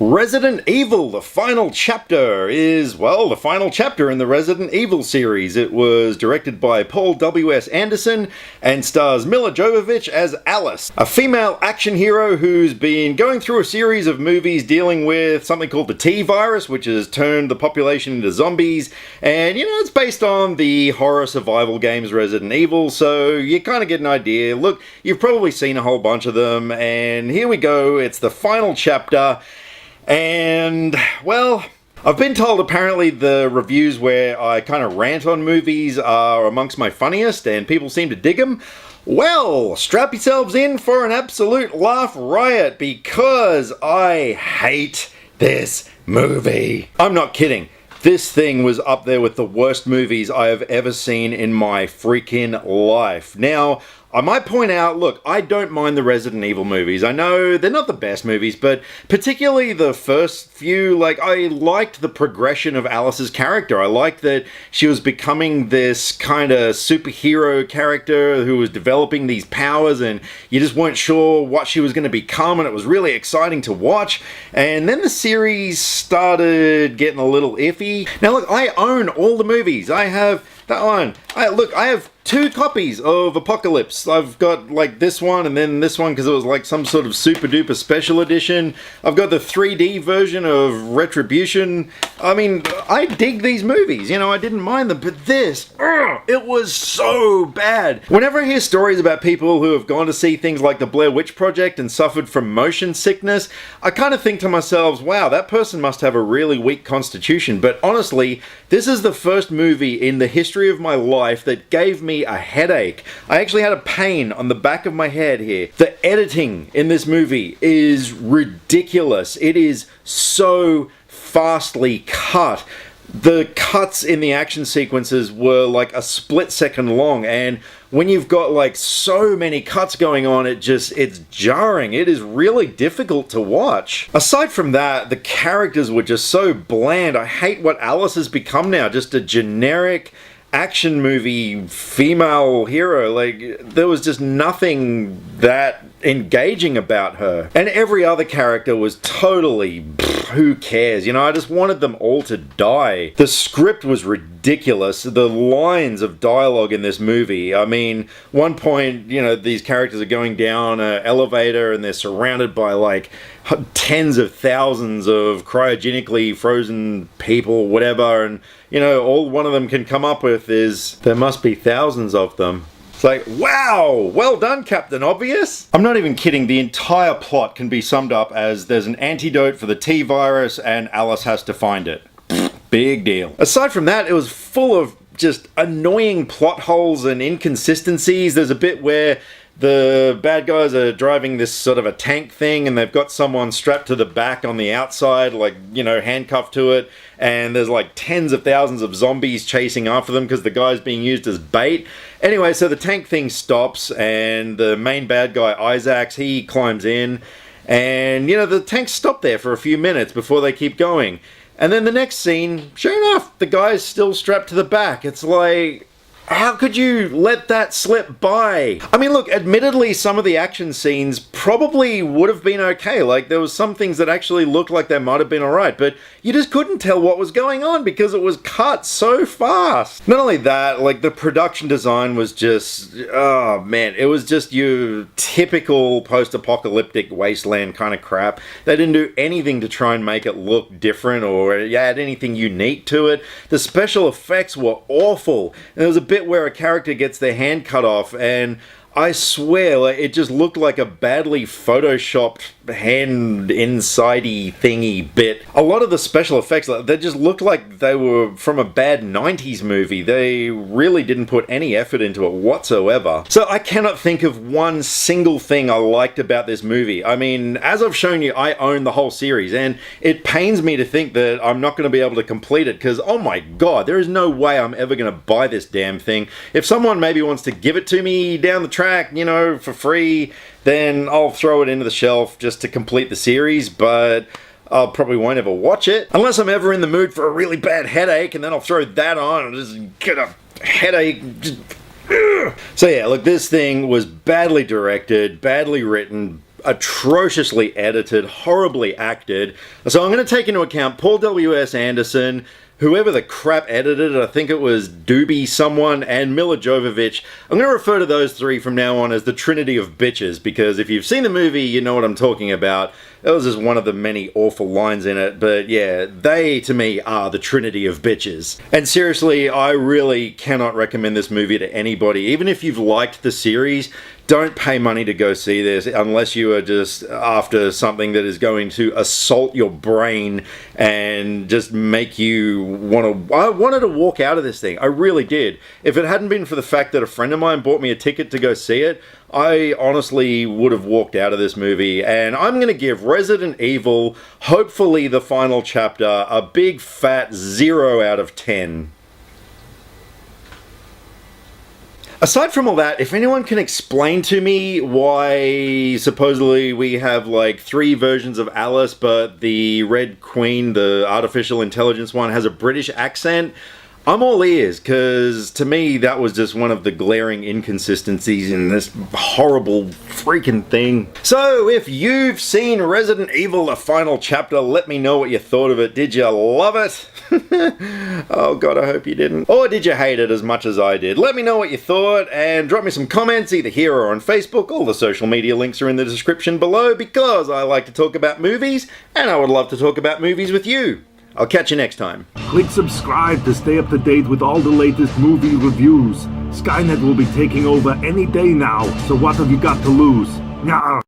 Resident Evil, the final chapter, is, well, the final chapter in the Resident Evil series. It was directed by Paul W.S. Anderson and stars Milla Jovovich as Alice, a female action hero who's been going through a series of movies dealing with something called the T-virus, which has turned the population into zombies. And, it's based on the horror survival games Resident Evil, so you kind of get an idea. Look, you've probably seen a whole bunch of them, and here we go. It's the final chapter. And, well, I've been told apparently the reviews where I kind of rant on movies are amongst my funniest and people seem to dig them. Well, strap yourselves in for an absolute laugh riot because I hate this movie. I'm not kidding. This thing was up there with the worst movies I have ever seen in my freaking life. Now, I might point out, look, I don't mind the Resident Evil movies. I know they're not the best movies, but particularly the first few, I liked the progression of Alice's character. I liked that she was becoming this kind of superhero character who was developing these powers, and you just weren't sure what she was going to become, and it was really exciting to watch. And then the series started getting a little iffy. Now, look, I own all the movies. I have that one. I have 2 copies of Apocalypse. I've got this one and then this one because it was some sort of super duper special edition. I've got the 3D version of Retribution. I mean, I dig these movies, I didn't mind them, but this, it was so bad. Whenever I hear stories about people who have gone to see things like the Blair Witch Project and suffered from motion sickness, I kind of think to myself, wow, that person must have a really weak constitution. But honestly, this is the first movie in the history of my life that gave me a headache. I actually had a pain on the back of my head here. The editing in this movie is ridiculous. It is so fastly cut. The cuts in the action sequences were a split second long, and when you've got so many cuts going on, it's jarring. It is really difficult to watch. Aside from that, the characters were just so bland. I hate what Alice has become now, just a generic action movie female hero. There was just nothing that engaging about her, and every other character was totally who cares. I just wanted them all to die. The script was ridiculous. The lines of dialogue in this movie, I mean, one point, these characters are going down an elevator and they're surrounded by tens of thousands of cryogenically frozen people, whatever, and all one of them can come up with is there must be thousands of them. It's wow, well done, Captain Obvious. I'm not even kidding. The entire plot can be summed up as there's an antidote for the T-virus and Alice has to find it. Big deal. Aside from that, it was full of just annoying plot holes and inconsistencies. There's a bit where the bad guys are driving this sort of a tank thing and they've got someone strapped to the back on the outside, handcuffed to it, and there's tens of thousands of zombies chasing after them because the guy's being used as bait. Anyway, so the tank thing stops and the main bad guy, Isaacs, he climbs in, and the tanks stop there for a few minutes before they keep going. And then the next scene, sure enough, the guy's still strapped to the back. It's how could you let that slip by? I mean, look, admittedly, some of the action scenes probably would have been okay. There was some things that actually looked like they might have been alright, but you just couldn't tell what was going on because it was cut so fast. Not only that, the production design was just, oh man, it was just your typical post-apocalyptic wasteland kind of crap. They didn't do anything to try and make it look different or add anything unique to it. The special effects were awful. And there was a bit where a character gets their hand cut off, and I swear it just looked like a badly photoshopped hand inside-y thingy bit. A lot of the special effects, they just looked like they were from a bad 90s movie. They really didn't put any effort into it whatsoever. So I cannot think of one single thing I liked about this movie. I mean, as I've shown you, I own the whole series, and it pains me to think that I'm not going to be able to complete it because, oh my god, there is no way I'm ever going to buy this damn thing. If someone maybe wants to give it to me down the track, for free, then I'll throw it into the shelf just to complete the series, but I probably won't ever watch it unless I'm ever in the mood for a really bad headache, and then I'll throw that on and just get a headache. So yeah, look, this thing was badly directed, badly written, atrociously edited, horribly acted. So I'm going to take into account Paul W.S. Anderson, whoever the crap edited it, I think it was Doobie someone, and Mila Jovovich. I'm going to refer to those three from now on as the Trinity of Bitches, because if you've seen the movie, you know what I'm talking about. That was just one of the many awful lines in it, but yeah, they, to me, are the Trinity of Bitches. And seriously, I really cannot recommend this movie to anybody. Even if you've liked the series, don't pay money to go see this unless you are just after something that is going to assault your brain and just make you want to... I wanted to walk out of this thing. I really did. If it hadn't been for the fact that a friend of mine bought me a ticket to go see it, I honestly would have walked out of this movie. And I'm going to give Resident Evil, hopefully the final chapter, a big fat 0 out of 10. Aside from all that, if anyone can explain to me why supposedly we have like 3 versions of Alice, but the Red Queen, the artificial intelligence one, has a British accent, I'm all ears, because to me that was just one of the glaring inconsistencies in this horrible freaking thing. So if you've seen Resident Evil the final chapter, let me know what you thought of it. Did you love it? Oh god, I hope you didn't. Or did you hate it as much as I did? Let me know what you thought and drop me some comments either here or on Facebook. All the social media links are in the description below, because I like to talk about movies and I would love to talk about movies with you. I'll catch you next time. Click subscribe to stay up to date with all the latest movie reviews. Skynet will be taking over any day now, so what have you got to lose? Nyah.